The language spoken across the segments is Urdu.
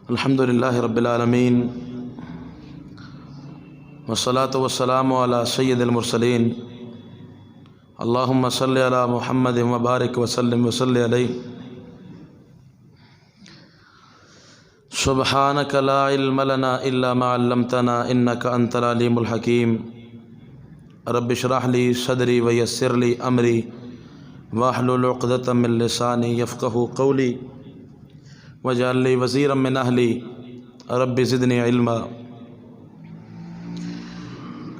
الحمدللہ رب العالمین والصلاة والسلام علی سید المرسلین اللہم صلی علی محمد وبارک وسلم وصلی علیہ سبحانک لا علم لنا الا ما علمتنا انک انت العلیم الحکیم رب اشرح لی صدری ویسر لی امری واحلل عقدۃ من لسانی یفقہوا قولی واجعل لی وزیرا من اہلی رب زدنی علما۔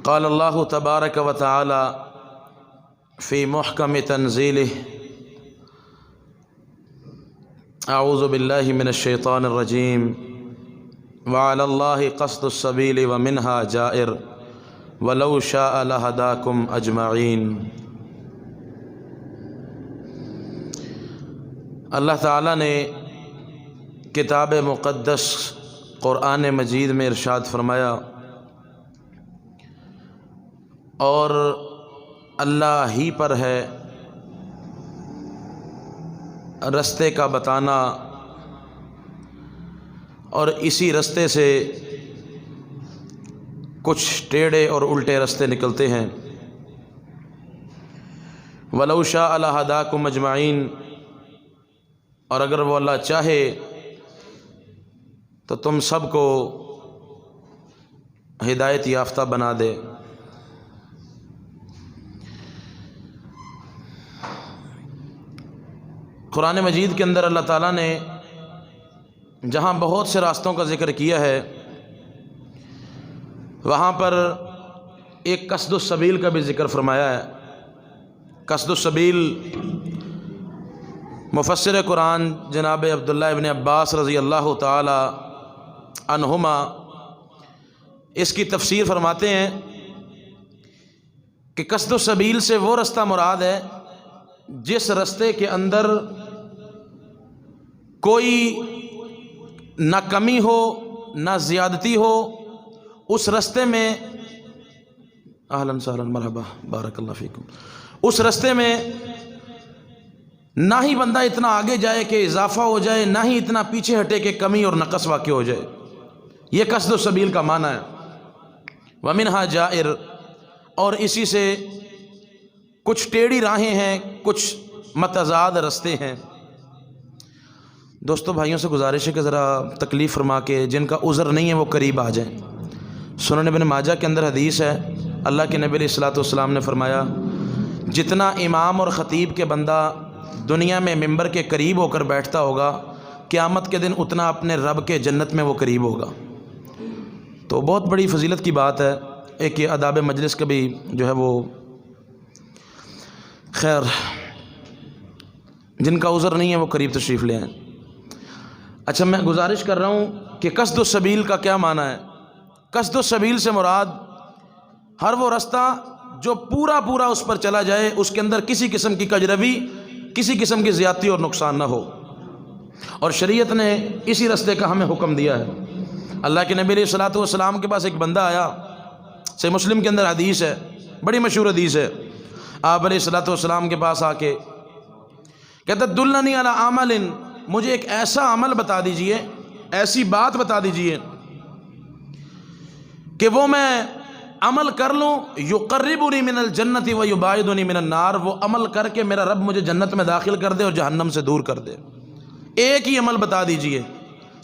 قال اللہ تبارک و تعالی فی محکم تنزیلہ اعوذ باللہ من الشیطان الرجیم وعلی اللہ قصد السبیل ومنہا جائر ولو شاء لہداکم اجمعین۔ اللہ تعالیٰ نے کتاب مقدس قرآن مجید میں ارشاد فرمایا، اور اللہ ہی پر ہے رستے کا بتانا، اور اسی رستے سے کچھ ٹیڑھے اور الٹے رستے نکلتے ہیں۔ وَلَوْ شَاءَ لَهَدَاكُمْ أَجْمَعِينَ، اور اگر وہ اللہ چاہے تو تم سب کو ہدایت یافتہ بنا دے۔ قرآن مجید کے اندر اللہ تعالیٰ نے جہاں بہت سے راستوں کا ذکر کیا ہے، وہاں پر ایک قصد السبیل کا بھی ذکر فرمایا ہے۔ قصد السبیل مفسر قرآن جناب عبداللہ ابن عباس رضی اللہ تعالی عنہما اس کی تفسیر فرماتے ہیں کہ قصد السبیل سے وہ رستہ مراد ہے جس رستے کے اندر کوئی نہ کمی ہو نہ زیادتی ہو، اس رستے میں اہلاً سہلاً مرحبا بارک اللہ فیکم، اس رستے میں نہ ہی بندہ اتنا آگے جائے کہ اضافہ ہو جائے، نہ ہی اتنا پیچھے ہٹے کہ کمی اور نقص واقع ہو جائے۔ یہ قصد السبیل کا معنی ہے۔ وَمِنْهَا جَائِر، اور اسی سے کچھ ٹیڑھی راہیں ہیں، کچھ متضاد رستے ہیں۔ دوستو بھائیوں سے گزارش ہے کہ ذرا تکلیف فرما کے جن کا عذر نہیں ہے وہ قریب آ جائیں۔ سنن ابن ماجہ کے اندر حدیث ہے، اللہ کے نبی علیہ الصلوۃ والسلام نے فرمایا، جتنا امام اور خطیب کے بندہ دنیا میں ممبر کے قریب ہو کر بیٹھتا ہوگا، قیامت کے دن اتنا اپنے رب کے جنت میں وہ قریب ہوگا۔ تو بہت بڑی فضیلت کی بات ہے۔ ایک یہ آداب مجلس کا بھی جو ہے وہ، خیر جن کا عذر نہیں ہے وہ قریب تشریف لے آئیں۔ اچھا، میں گزارش کر رہا ہوں کہ قصد السبیل کا کیا معنی ہے۔ قصد السبیل سے مراد ہر وہ رستہ جو پورا اس پر چلا جائے، اس کے اندر کسی قسم کی کجروی، کسی قسم کی زیادتی اور نقصان نہ ہو، اور شریعت نے اسی رستے کا ہمیں حکم دیا ہے۔ اللہ کے نبی علیہ الصلوۃ والسلام کے پاس ایک بندہ آیا، صحیح مسلم کے اندر حدیث ہے، بڑی مشہور حدیث ہے۔ آپ علیہ الصلوۃ والسلام کے پاس آ کے کہتا، دلنی علی عمل، مجھے ایک ایسا عمل بتا دیجئے، ایسی بات بتا دیجئے کہ وہ میں عمل کر لوں، یقربنی من الجنت و یباعدنی من النار، وہ عمل کر کے میرا رب مجھے جنت میں داخل کر دے اور جہنم سے دور کر دے۔ ایک ہی عمل بتا دیجئے،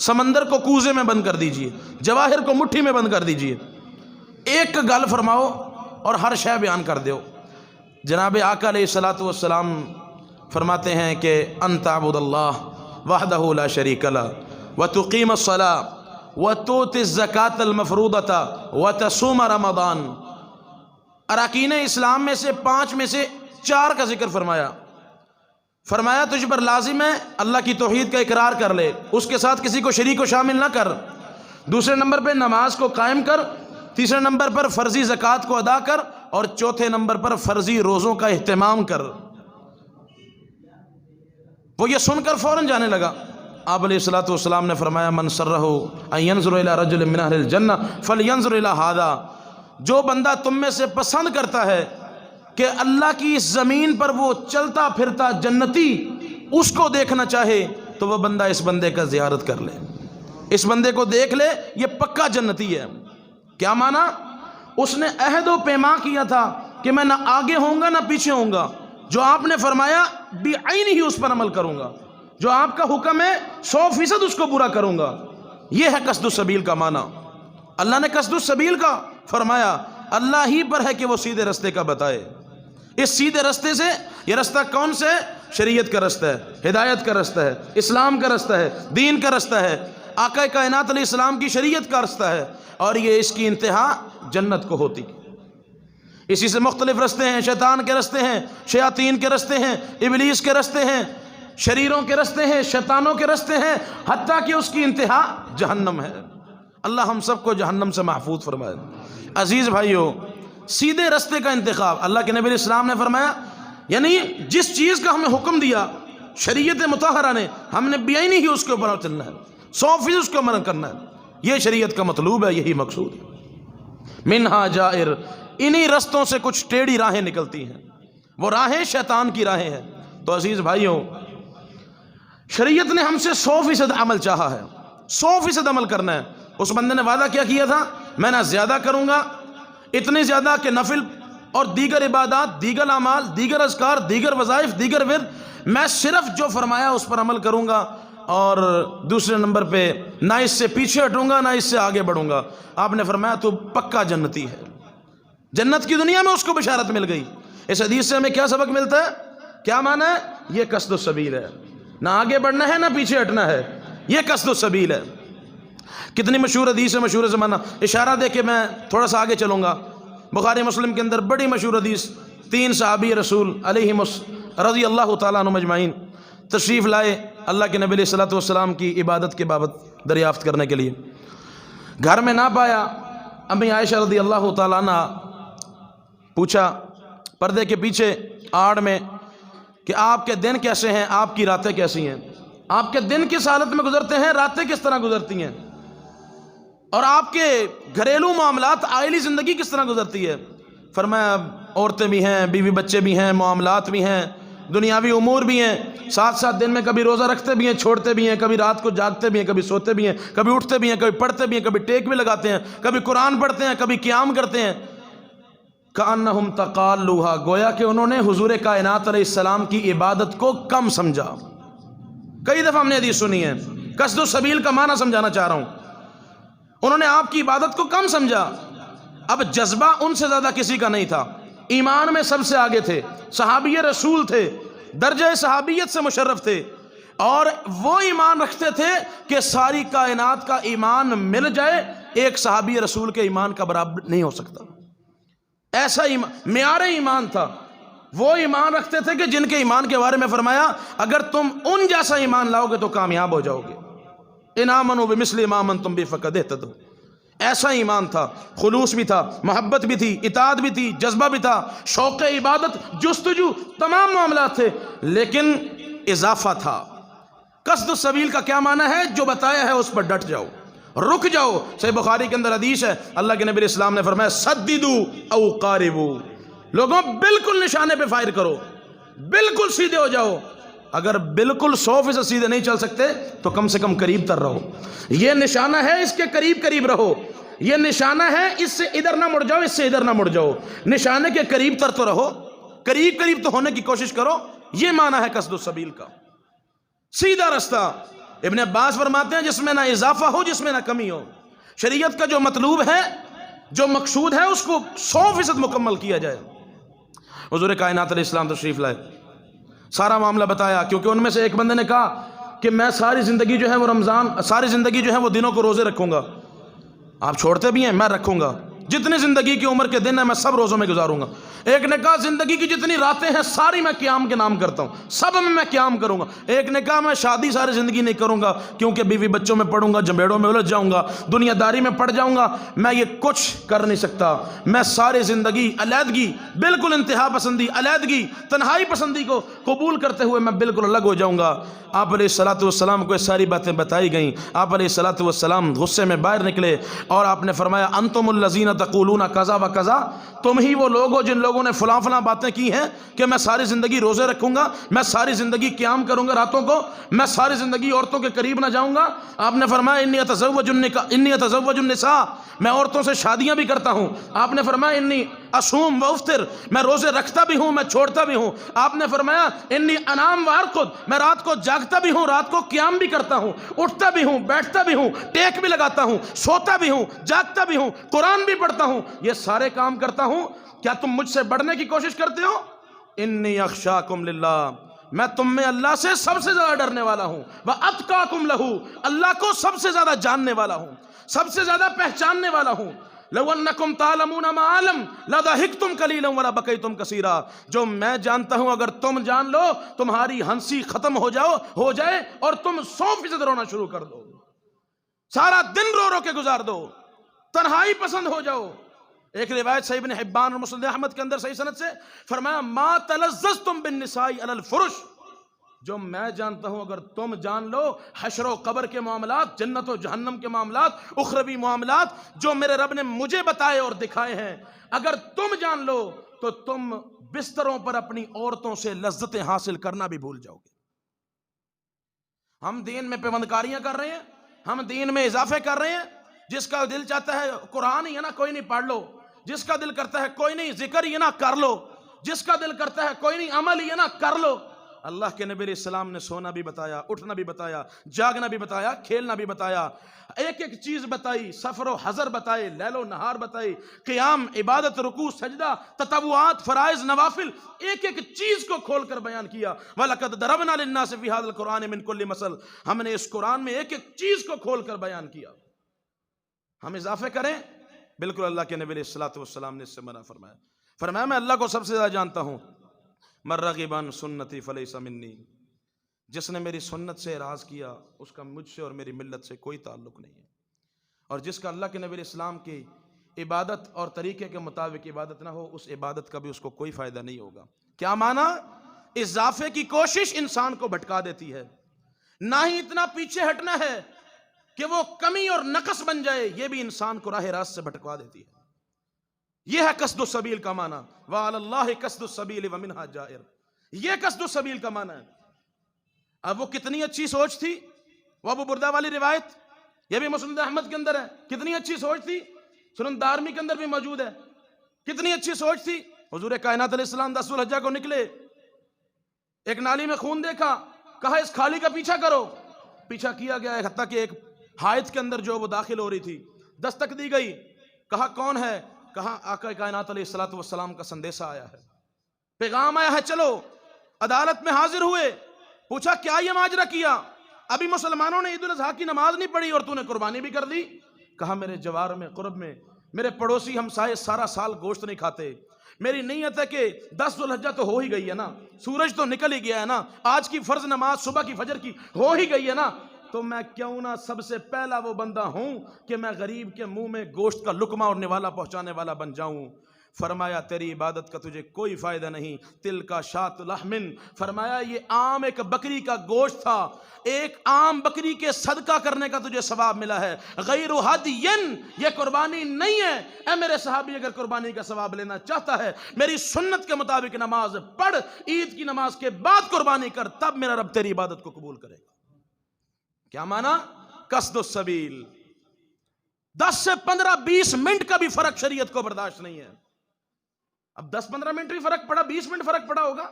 سمندر کو کوزے میں بند کر دیجئے، جواہر کو مٹھی میں بند کر دیجئے، ایک گل فرماؤ اور ہر شے بیان کر دیو۔ جناب آقا علیہ الصلوۃ والسلام فرماتے ہیں کہ ان تعبد اللہ وحدہ لا شریک لہ وتقیم الصلاۃ وتؤتی الزکاۃ المفروضۃ وتصوم رمضان۔ اراکین اسلام میں سے 5 میں سے 4 کا ذکر فرمایا تجھ پر لازم ہے اللہ کی توحید کا اقرار کر لے، اس کے ساتھ کسی کو شریک و شامل نہ کر، دوسرے نمبر پہ نماز کو قائم کر، تیسرے نمبر پر فرضی زکوٰۃ کو ادا کر، اور چوتھے نمبر پر فرضی روزوں کا اہتمام کر۔ وہ یہ سن کر فوراً جانے لگا۔ آپ علیہ الصلوۃ والسلام نے فرمایا، من سرہ ان ینظر الی رجل من اہل الجنہ فلینظر الی ھذا، جو بندہ تم میں سے پسند کرتا ہے کہ اللہ کی اس زمین پر وہ چلتا پھرتا جنتی اس کو دیکھنا چاہے تو وہ بندہ اس بندے کا زیارت کر لے۔ اس بندے کو دیکھ لے یہ پکا جنتی ہے۔ کیا مانا؟ اس نے عہد و پیما کیا تھا کہ میں نہ آگے ہوں گا نہ پیچھے ہوں گا، جو آپ نے فرمایا بعین ہی اس پر عمل کروں گا، جو آپ کا حکم ہے 100% اس کو پورا کروں گا۔ یہ ہے قصد السبیل کا معنی۔ اللہ نے قصد السبیل کا فرمایا، اللہ ہی پر ہے کہ وہ سیدھے رستے کا بتائے۔ اس سیدھے رستے سے، یہ رستہ کون سے؟ شریعت کا رستہ ہے، ہدایت کا رستہ ہے، اسلام کا رستہ ہے، دین کا رستہ ہے، آقا کائنات علیہ السلام کی شریعت کا رستہ ہے، اور یہ اس کی انتہا جنت کو ہوتی۔ اسی سے مختلف رستے ہیں، شیطان کے رستے ہیں، شیاطین کے رستے ہیں، ابلیس کے رستے ہیں، شریروں کے رستے ہیں، شیطانوں کے رستے ہیں، حتیٰ کہ اس کی انتہا جہنم ہے۔ اللہ ہم سب کو جہنم سے محفوظ فرمائے۔ عزیز بھائیو، سیدھے رستے کا انتخاب اللہ کے نبی علیہ السلام نے فرمایا، یعنی جس چیز کا ہمیں حکم دیا شریعت مطہرہ نے، ہم نے بعینی ہی اس کے اوپر چلنا ہے، 100% اس کو عمل کرنا ہے۔ یہ شریعت کا مطلوب ہے، یہی مقصود ہے۔ منہا جائر، انہی رستوں سے کچھ ٹیڑھی راہیں نکلتی ہیں، وہ راہیں شیطان کی راہیں ہیں۔ تو عزیز بھائیوں، شریعت نے ہم سے 100% عمل چاہا ہے، 100% عمل کرنا ہے۔ اس بندے نے وعدہ کیا تھا، میں نہ زیادہ کروں گا، اتنے زیادہ کہ نفل اور دیگر عبادات، دیگر اعمال، دیگر اذکار، دیگر وظائف، دیگر ورد، میں صرف جو فرمایا اس پر عمل کروں گا، اور دوسرے نمبر پہ نہ اس سے پیچھے ہٹوں گا نہ اس سے آگے بڑھوں گا۔ آپ نے فرمایا تو پکا جنتی ہے۔ جنت کی دنیا میں اس کو بشارت مل گئی۔ اس حدیث سے ہمیں کیا سبق ملتا ہے؟ کیا معنی ہے؟ یہ قصد السبیل ہے، نہ آگے بڑھنا ہے نہ پیچھے ہٹنا ہے، یہ قصد السبیل ہے۔ کتنی مشہور حدیث ہے، مشہور زمانہ، اشارہ دے کے میں تھوڑا سا آگے چلوں گا۔ بخاری مسلم کے اندر بڑی مشہور حدیث، 3 صحابی رسول علیہم رضی اللہ تعالیٰ عنہم اجمعین تشریف لائے اللہ کے نبی علیہ السلام کی عبادت کے بابت دریافت کرنے کے لیے۔ گھر میں نہ پایا، امی عائشہ رضی اللہ تعالیٰ عنہ پوچھا پردے کے پیچھے آڑ میں کہ آپ کے دن کیسے ہیں، آپ کی راتیں کیسی ہیں، آپ کے دن کس حالت میں گزرتے ہیں، راتیں کس طرح گزرتی ہیں، اور آپ کے گھریلو معاملات، عائلی زندگی کس طرح گزرتی ہے۔ فرمایا عورتیں بھی ہیں، بیوی بچے بھی ہیں، معاملات بھی ہیں، دنیاوی امور بھی ہیں، ساتھ ساتھ دن میں کبھی روزہ رکھتے بھی ہیں، چھوڑتے بھی ہیں، کبھی رات کو جاگتے بھی ہیں، کبھی سوتے بھی ہیں، کبھی اٹھتے بھی ہیں، کبھی پڑھتے بھی ہیں، کبھی ٹیک بھی لگاتے ہیں، کبھی قرآن پڑھتے ہیں، کبھی قیام کرتے ہیں۔ کأنہم تقالوہا، گویا کہ انہوں نے حضور کائنات علیہ السلام کی عبادت کو کم سمجھا۔ کئی دفعہ ہم نے حدیث سنی ہے، قصد السبیل کا معنی سمجھانا چاہ رہا ہوں۔ انہوں نے آپ کی عبادت کو کم سمجھا۔ اب جذبہ ان سے زیادہ کسی کا نہیں تھا، ایمان میں سب سے آگے تھے، صحابی رسول تھے، درجہ صحابیت سے مشرف تھے، اور وہ ایمان رکھتے تھے کہ ساری کائنات کا ایمان مل جائے ایک صحابی رسول کے ایمان کا برابر نہیں ہو سکتا۔ ایسا معیار ایمان تھا۔ وہ ایمان رکھتے تھے کہ جن کے ایمان کے بارے میں فرمایا اگر تم ان جیسا ایمان لاؤ گے تو کامیاب ہو جاؤ گے، ان آمنوا بمثل ما آمنتم بہ فقد اہتدوا۔ ایسا ایمان تھا، خلوص بھی تھا، محبت بھی تھی، اطاعت بھی تھی، جذبہ بھی تھا، شوق عبادت، جستجو، تمام معاملات تھے، لیکن اضافہ تھا۔ قصد السبیل کا کیا معنی ہے؟ جو بتایا ہے اس پر ڈٹ جاؤ، رک جاؤ۔ صحیح بخاری کے اندر حدیث ہے، اللہ کے نبی علیہ السلام نے فرمایا سددوا او قاربوا، لوگوں بالکل نشانے پہ فائر کرو، بالکل سیدھے ہو جاؤ۔ اگر بالکل 100% سیدھے نہیں چل سکتے تو کم سے کم قریب تر رہو۔ یہ نشانہ ہے، اس کے قریب قریب رہو۔ یہ نشانہ ہے، اس سے ادھر نہ مڑ جاؤ، اس سے ادھر نہ مڑ جاؤ، نشانے کے قریب تر تو رہو، قریب قریب تو ہونے کی کوشش کرو۔ یہ معنی ہے قصد السبیل کا، سیدھا رستہ۔ ابن عباس فرماتے ہیں جس میں نہ اضافہ ہو، جس میں نہ کمی ہو۔ شریعت کا جو مطلوب ہے، جو مقصود ہے، اس کو 100% مکمل کیا جائے۔ حضور کائنات علیہ السلام تشریف لائے، سارا معاملہ بتایا، کیونکہ ان میں سے ایک بندے نے کہا کہ میں ساری زندگی جو ہے وہ رمضان، ساری زندگی جو ہے وہ دنوں کو روزے رکھوں گا۔ آپ چھوڑتے بھی ہیں، میں رکھوں گا، جتنی زندگی کی عمر کے دن ہیں میں سب روزوں میں گزاروں گا۔ ایک نے کہا زندگی کی جتنی راتیں ہیں ساری میں قیام کے نام کرتا ہوں، سب میں قیام کروں گا۔ ایک نے کہا میں شادی ساری زندگی نہیں کروں گا کیونکہ بیوی بچوں میں پڑوں گا، جمبیڑوں میں الجھ جاؤں گا، دنیا داری میں پڑ جاؤں گا، میں یہ کچھ کر نہیں سکتا۔ میں ساری زندگی علیحدگی، بالکل انتہا پسندی، علیحدگی، تنہائی پسندی کو قبول کرتے ہوئے میں بالکل الگ ہو جاؤں گا۔ آپ علیہ الصلوۃ والسلام کو یہ ساری باتیں بتائی گئیں۔ آپ علیہ الصلوۃ والسلام غصے میں باہر نکلے اور آپ نے فرمایا انتم الذین تقولون کذا و کذا، تم ہی وہ لوگ ہو جن لوگوں نے فلاں فلاں باتیں کی ہیں کہ میں ساری زندگی روزے رکھوں گا، میں ساری زندگی قیام کروں گا راتوں کو، میں ساری زندگی عورتوں کے قریب نہ جاؤں گا۔ آپ نے فرمایا انی اتزوج النساء، میں عورتوں سے شادیاں بھی کرتا ہوں۔ آپ نے فرمایا انی اصوم و افطر، میں روزے رکھتا بھی ہوں، میں چھوڑتا بھی ہوں۔ آپ نے فرمایا انی انام و ارقد، میں رات کو جاگتا بھی ہوں، رات کو قیام بھی کرتا ہوں، اٹھتا بھی ہوں، بیٹھتا بھی ہوں، ٹیک بھی لگاتا ہوں، سوتا بھی ہوں، جاگتا بھی ہوں، قرآن بھی پڑھتا ہوں، یہ سارے کام کرتا ہوں۔ کیا تم مجھ سے بڑھنے کی کوشش کرتے ہو؟ انی اخشاکم للہ، میں تم میں اللہ سے سب سے زیادہ ڈرنے والا ہوں، واتقاکم لہ، اللہ کو سب سے زیادہ جاننے والا ہوں، سب سے زیادہ پہچاننے والا ہوں۔ لو انکم تعلمون ما اعلم لضحکتم قلیلا ولبکیتم کثیرا، جو میں جانتا ہوں اگر تم جان لو تمہاری ہنسی ختم ہو جائے اور تم 100% رونا شروع کر دو، سارا دن رو رو کے گزار دو، تنہائی پسند ہو جاؤ۔ ایک روایت صحیح ابن حبان اور مسند احمد کے اندر صحیح سند سے فرمایا ما تلذذتم بالنساء علی الفرش، جو میں جانتا ہوں اگر تم جان لو حشر و قبر کے معاملات، جنت و جہنم کے معاملات، اخروی معاملات جو میرے رب نے مجھے بتائے اور دکھائے ہیں، اگر تم جان لو تو تم بستروں پر اپنی عورتوں سے لذتیں حاصل کرنا بھی بھول جاؤ گے۔ ہم دین میں پیوندکاریاں کر رہے ہیں، ہم دین میں اضافے کر رہے ہیں، جس کا دل چاہتا ہے قرآن ہی ہے نا کوئی نہیں پڑھ لو، جس کا دل کرتا ہے کوئی نہیں ذکر ہی ہے نا کر لو، جس کا دل کرتا ہے کوئی نہیں عمل ہی ہے نا کر لو۔ اللہ کے نبی علیہ السلام نے سونا بھی بتایا، اٹھنا بھی بتایا، جاگنا بھی بتایا، کھیلنا بھی بتایا، ایک ایک چیز بتائی، سفر و حضر بتائے، لیل و نہار بتائی، قیام، عبادت، رکوع، سجدہ، تطوعات، فرائض، نوافل، ایک ایک چیز کو کھول کر بیان کیا۔ وَلَقَدْ ضَرَبْنَا لِلنَّاسِ فِي هَذَا الْقُرْآنِ مِنْ كُلِّ مَثَلٍ، ہم نے اس قرآن میں ایک ایک چیز کو کھول کر بیان کیا۔ ہم اضافے کریں، بالکل اللہ کے نبی علیہ السلام نے اس سے منع فرمایا۔ فرمایا میں اللہ کو سب سے زیادہ جانتا ہوں، من رغب عن سنتی فلیس منی، جس نے میری سنت سے اعراض کیا اس کا مجھ سے اور میری ملت سے کوئی تعلق نہیں ہے، اور جس کا اللہ کے نبی علیہ السلام کی عبادت اور طریقے کے مطابق عبادت نہ ہو اس عبادت کا بھی اس کو کوئی فائدہ نہیں ہوگا۔ کیا معنی؟ اضافے کی کوشش انسان کو بھٹکا دیتی ہے، نہ ہی اتنا پیچھے ہٹنا ہے کہ وہ کمی اور نقص بن جائے، یہ بھی انسان کو راہ راست سے بھٹکوا دیتی ہے۔ یہ ہے قصد السبیل کا معنی، وعلی اللہ قصد السبیل ومنہا جائر، یہ قصد السبیل کا معنی ہے۔ اب وہ کتنی اچھی سوچ تھی، وہ ابو بردہ والی روایت، یہ بھی مسند احمد کے اندر ہے، کتنی اچھی سوچ تھی، سنن دارمی کے اندر بھی موجود ہے، کتنی اچھی سوچ تھی۔ حضور کائنات علیہ السلام 10 ذوالحجہ کو نکلے، ایک نالی میں خون دیکھا، کہا اس کھالی کا پیچھا کرو، پیچھا کیا گیا، حتیٰ کہ ایک حائط کے اندر جو وہ داخل ہو رہی تھی، دستک دی گئی، کہا کون ہے؟ کہا آقا کائنات علیہ السلام کا سندیسہ آیا ہے، پیغام آیا ہے، چلو۔ عدالت میں حاضر ہوئے، پوچھا کیا یہ ماجرا کیا؟ ابھی مسلمانوں نے عید الاضحیٰ کی نماز نہیں پڑھی اور تو نے قربانی بھی کر دی؟ کہا میرے جوار میں، قرب میں میرے پڑوسی ہمسائے سارا سال گوشت نہیں کھاتے، میری نیت ہے کہ 10 ذوالحجہ تو ہو ہی گئی ہے نا، سورج تو نکل ہی گیا ہے نا، آج کی فرض نماز صبح کی فجر کی ہو ہی گئی ہے نا، تو میں کیوں نہ سب سے پہلا وہ بندہ ہوں کہ میں غریب کے منہ میں گوشت کا لقمہ اور نوالا پہنچانے والا بن جاؤں۔ فرمایا تیری عبادت کا تجھے کوئی فائدہ نہیں، تل کا شات لحمن، فرمایا یہ عام ایک بکری کا گوشت تھا، ایک عام بکری کے صدقہ کرنے کا تجھے ثواب ملا ہے، غیر ہدین، یہ قربانی نہیں ہے۔ اے میرے صحابی اگر قربانی کا ثواب لینا چاہتا ہے میری سنت کے مطابق نماز پڑھ، عید کی نماز کے بعد قربانی کر، تب میرا رب تیری عبادت کو قبول کرے گا۔ کیا معنی؟ قصد السبیل۔ 10 سے 15-20 منٹ کا بھی فرق شریعت کو برداشت نہیں ہے۔ اب 10-15 منٹ بھی فرق پڑا، 20 منٹ فرق پڑا ہوگا،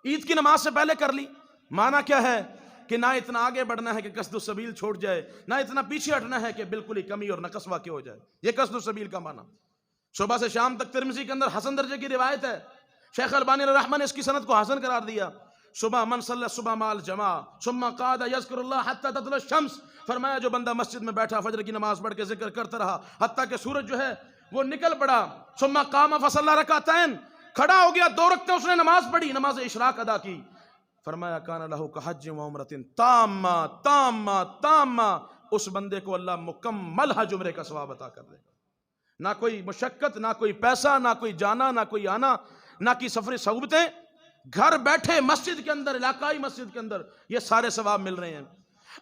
عید کی نماز سے پہلے کر لی۔ معنی کیا ہے؟ کہ نہ اتنا آگے بڑھنا ہے کہ قصد السبیل چھوڑ جائے، نہ اتنا پیچھے ہٹنا ہے کہ بالکل ہی کمی اور نقص واقع ہو جائے۔ یہ قصد السبیل کا معنی۔ صبح سے شام تک ترمذی کے اندر حسن درجے کی روایت ہے، شیخ البانی رحمہ نے اس کی سند کو حسن قرار دیا۔ صبح من صلی صبح مال جماع ثم قعد یذکر اللہ حتی تطلع الشمس، فرمایا جو بندہ مسجد میں بیٹھا فجر کی نماز پڑھ کے ذکر کرتا رہا حتیٰ کہ سورج جو ہے وہ نکل پڑا، ثم قام فصلی رکعتین، کھڑا ہو گیا 2 رکعتیں اس نے نماز پڑھی، نماز اشراق ادا کی، فرمایا کان لہ کحج و عمرۃ تامہ تامہ تامہ، اس بندے کو اللہ مکمل حج عمرے کا ثواب عطا کر دے گا، نہ کوئی مشقت، نہ کوئی پیسہ، نہ کوئی جانا، نہ کوئی آنا، نہ کی سفر صعوبتیں، گھر بیٹھے مسجد کے اندر، علاقائی مسجد کے اندر یہ سارے ثواب مل رہے ہیں۔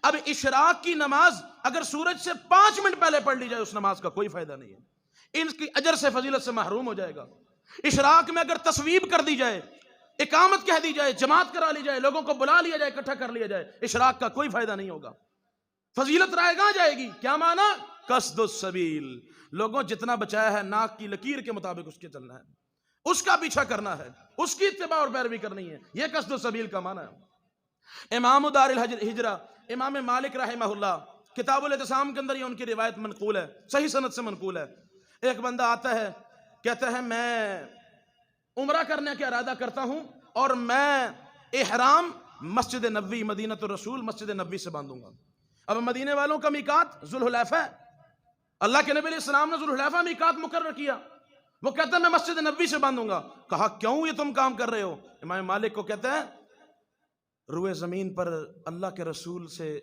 اب اشراق کی نماز اگر سورج سے 5 منٹ پہلے پڑھ لی جائے اس نماز کا کوئی فائدہ نہیں ہے، ان کی اجر سے فضیلت سے محروم ہو جائے گا۔ اشراق میں اگر تصویب کر دی جائے، اقامت کہہ دی جائے، جماعت کرا لی جائے، لوگوں کو بلا لیا جائے، اکٹھا کر لیا جائے، اشراق کا کوئی فائدہ نہیں ہوگا، فضیلت رائے گاں جائے گی۔ کیا معنی؟ قصد السبیل، لوگوں جتنا بچایا ہے ناک کی لکیر کے مطابق اس کے چلنا ہے، اس کا پیچھا کرنا ہے، اس کی اتباع اور پیروی کرنی ہے، یہ قصد السبیل کا معنی ہے۔ امام دار الہجرہ امام مالک رحمہ اللہ کتاب الاعتصام کے اندر یہ ان کی روایت منقول ہے، صحیح سند سے منقول ہے۔ ایک بندہ آتا ہے، کہتا ہے میں عمرہ کرنے کا ارادہ کرتا ہوں اور میں احرام مسجد نبوی مدینہ الرسول مسجد نبوی سے باندھوں گا۔ اب مدینے والوں کا میقات ذوالحلیفہ ہے، اللہ کے نبی علیہ السلام نے ذوالحلیفہ میقات مقرر کیا، وہ کہتا ہے میں مسجد نبوی سے باندھوں گا۔ کہا کیوں یہ تم کام کر رہے ہو؟ امام مالک کو کہتا ہے روئے زمین پر اللہ کے رسول سے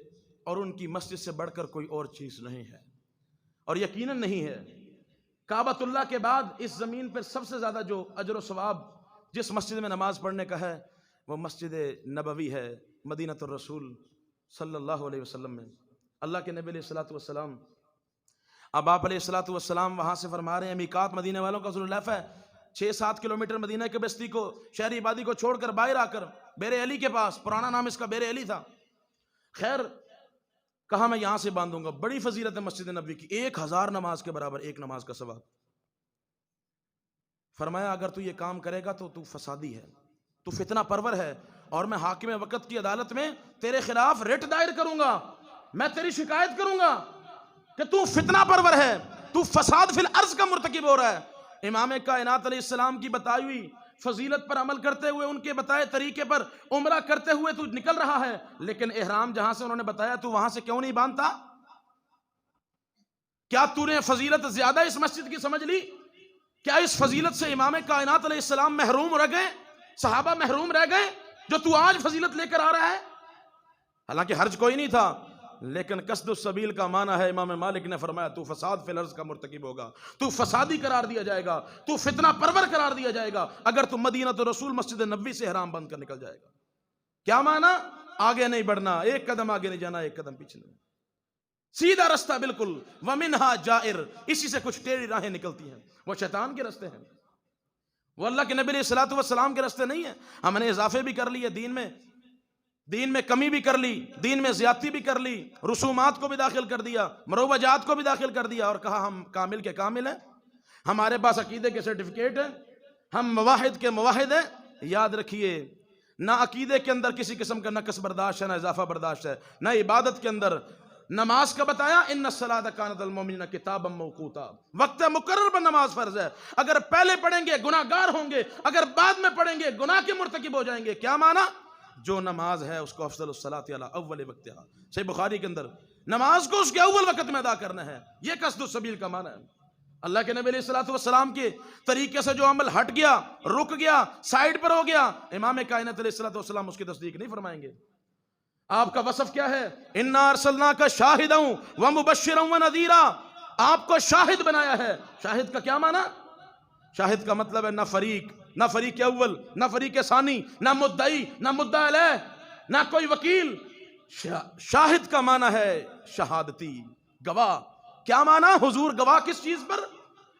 اور ان کی مسجد سے بڑھ کر کوئی اور چیز نہیں ہے، اور یقیناً نہیں ہے۔ کعبۃ اللہ کے بعد اس زمین پر سب سے زیادہ جو اجر و ثواب جس مسجد میں نماز پڑھنے کا ہے وہ مسجد نبوی ہے، مدینہ الرسول صلی اللہ علیہ وسلم میں۔ اللہ کے نبی علیہ الصلوۃ والسلام، اب آپ علیہ الصلوۃ والسلام وہاں سے فرما رہے ہیں میقات مدینے والوں کا ذوالحلیفہ ہے، 6-7 کلومیٹر مدینہ کے بستی کو، شہری آبادی کو چھوڑ کر باہر آ کر بیر علی کے پاس، پرانا نام اس کا بیر علی تھا، خیر کہا میں یہاں سے باندھوں گا۔ بڑی فضیلت ہے مسجد نبوی کی، 1000 نماز کے برابر ایک نماز کا ثواب۔ فرمایا اگر تو یہ کام کرے گا تو فسادی ہے، تو فتنہ پرور ہے، اور میں حاکم وقت کی عدالت میں تیرے خلاف ریٹ دائر کروں گا، میں تیری شکایت کروں گا کہ تو فتنہ پرور ہے، تو فساد فی الارض کا مرتکب ہو رہا ہے۔ امام کائنات علیہ السلام کی بتائی ہوئی فضیلت پر عمل کرتے ہوئے، ان کے بتائے طریقے پر عمرہ کرتے ہوئے تو نکل رہا ہے، لیکن احرام جہاں سے انہوں نے بتایا تو وہاں سے کیوں نہیں باندھتا؟ کیا تو نے فضیلت زیادہ اس مسجد کی سمجھ لی؟ کیا اس فضیلت سے امام کائنات علیہ السلام محروم رہ گئے، صحابہ محروم رہ گئے، جو تو آج فضیلت لے کر آ رہا ہے؟ حالانکہ حرج کوئی نہیں تھا، لیکن قصد السبیل کا معنی ہے، امام مالک نے فرمایا تو فساد فی الارض کا مرتکب ہوگا، تو فسادی قرار دیا جائے گا، تو فتنہ پرور قرار دیا جائے گا اگر تو مدینہ الرسول مسجد نبوی سے احرام بند کر نکل جائے گا۔ کیا معنی؟ آگے نہیں بڑھنا، ایک قدم آگے نہیں جانا، ایک قدم پیچھے نہیں، سیدھا رستہ بالکل۔ وَمِنْهَا جَائِرٌ، اسی سے کچھ ٹیڑھی راہیں نکلتی ہیں، وہ شیطان کے رستے ہیں، وہ اللہ کے نبی علیہ الصلوۃ والسلام کے رستے نہیں ہیں۔ ہم نے اضافے بھی کر لیے دین میں کمی بھی کر لی، دین میں زیادتی بھی کر لی، رسومات کو بھی داخل کر دیا، مروجات کو بھی داخل کر دیا، اور کہا ہم کامل کے کامل ہیں، ہمارے پاس عقیدے کے سرٹیفکیٹ ہیں، ہم مواحد کے مواحد ہیں۔ یاد رکھیے، نہ عقیدے کے اندر کسی قسم کا نقص برداشت ہے، نہ اضافہ برداشت ہے، نہ عبادت کے اندر۔ نماز کا بتایا ان الصلاۃ کانت المؤمنین کتابا موقوتا، وقت مقرر پر نماز فرض ہے، اگر پہلے پڑھیں گے گناہ گار ہوں گے، اگر بعد میں پڑھیں گے گناہ کے مرتکب ہو جائیں گے۔ کیا معنی؟ جو نماز ہے اس کو افضل الصلاۃ علی اول وقتہا، صحیح بخاری کے اندر نماز کو اس کے اول وقت میں ادا کرنا ہے، یہ قصد السبیل کا معنی ہے۔ اللہ کے نبی علیہ الصلوۃ والسلام کے طریقے سے جو عمل ہٹ گیا، رک گیا، سائڈ پر ہو گیا، امام کائنات علیہ الصلوۃ والسلام اس کی تصدیق نہیں فرمائیں گے۔ آپ کا وصف کیا ہے؟ انا ارسلناک شاہدا ومبشرا ونذیرا، آپ کو شاہد بنایا ہے۔ شاہد کا کیا معنی؟ شاہد کا مطلب ہے نہ فریق اول، نہ فریق ثانی، نہ مدعی، نہ مدعا علیہ، نہ کوئی وکیل۔ شاہد کا معنی ہے شہادتی، گواہ۔ کیا معنی؟ حضور گواہ کس چیز پر؟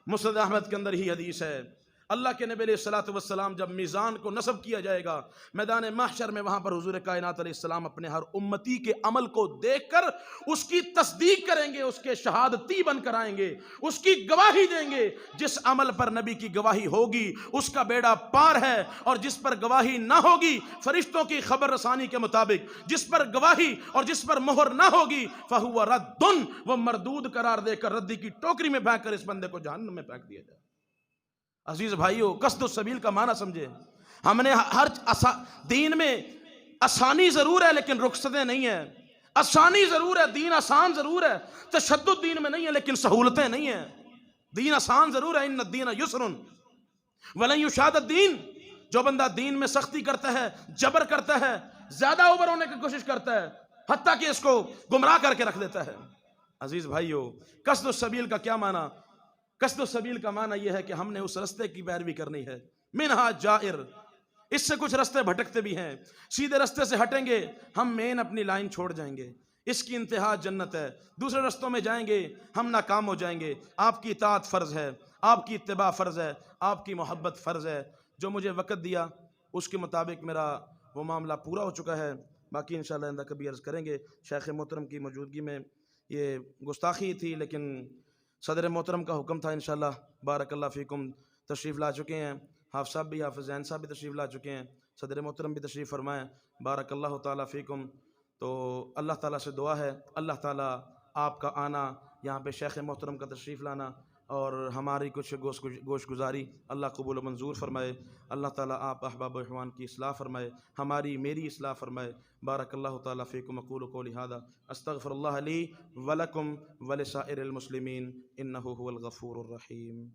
مسند احمد کے اندر ہی حدیث ہے، اللہ کے نبی علیہ الصلوۃ والسلام جب میزان کو نصب کیا جائے گا میدان محشر میں، وہاں پر حضور کائنات علیہ السلام اپنے ہر امتی کے عمل کو دیکھ کر اس کی تصدیق کریں گے، اس کے شہادتی بن کر آئیں گے، اس کی گواہی دیں گے۔ جس عمل پر نبی کی گواہی ہوگی اس کا بیڑا پار ہے، اور جس پر گواہی نہ ہوگی فرشتوں کی خبر رسانی کے مطابق جس پر گواہی اور جس پر مہر نہ ہوگی فہو رد، وہ مردود قرار دے کر ردی کی ٹوکری میں پھینک کر اس بندے کو جہنم میں پھینک دیا جائے۔ عزیز بھائیو، قصد السبیل کا معنی سمجھے۔ ہم نے ہر دین میں آسانی ضرور ہے لیکن رخصتیں نہیں ہیں، آسانی ضرور ہے، دین آسان ضرور ہے، تشدد دین میں نہیں ہے لیکن سہولتیں نہیں ہیں۔ دین آسان ضرور ہے، ان الدین یسر ولن یشاد الدین، جو بندہ دین میں سختی کرتا ہے، جبر کرتا ہے، زیادہ اوور ہونے کی کوشش کرتا ہے، حتیٰ کہ اس کو گمراہ کر کے رکھ دیتا ہے۔ عزیز بھائیو، قصد السبیل کا کیا معنی؟ قصد السبیل کا معنی یہ ہے کہ ہم نے اس رستے کی پیروی کرنی ہے۔ منہا جائر، اس سے کچھ رستے بھٹکتے بھی ہیں، سیدھے رستے سے ہٹیں گے ہم مین اپنی لائن چھوڑ جائیں گے، اس کی انتہا جنت ہے، دوسرے رستوں میں جائیں گے ہم ناکام ہو جائیں گے۔ آپ کی اطاعت فرض ہے، آپ کی اتباع فرض ہے، آپ کی محبت فرض ہے۔ جو مجھے وقت دیا اس کے مطابق میرا وہ معاملہ پورا ہو چکا ہے، باقی انشاءاللہ آئندہ کبھی عرض کریں گے۔ شیخ محترم کی موجودگی میں یہ گستاخی تھی، لیکن صدر محترم کا حکم تھا۔ انشاءاللہ بارک اللہ فیکم تشریف لا چکے ہیں، حافظ صاحب بھی، حافظ زین صاحب بھی تشریف لا چکے ہیں، صدر محترم بھی تشریف فرمائیں، بارک اللہ تعالیٰ فیکم۔ تو اللہ تعالیٰ سے دعا ہے اللہ تعالیٰ آپ کا آنا، یہاں پہ شیخ محترم کا تشریف لانا اور ہماری کچھ گوش گزاری اللہ قبول و منظور فرمائے۔ اللہ تعالیٰ آپ احباب و اخوان کی اصلاح فرمائے، میری اصلاح فرمائے۔ بارک اللہ تعالیٰ فیکم، اقول قولی ھذا استغفر اللہ لی ولکم ولسائر المسلمین انہ هو الغفور الرحیم۔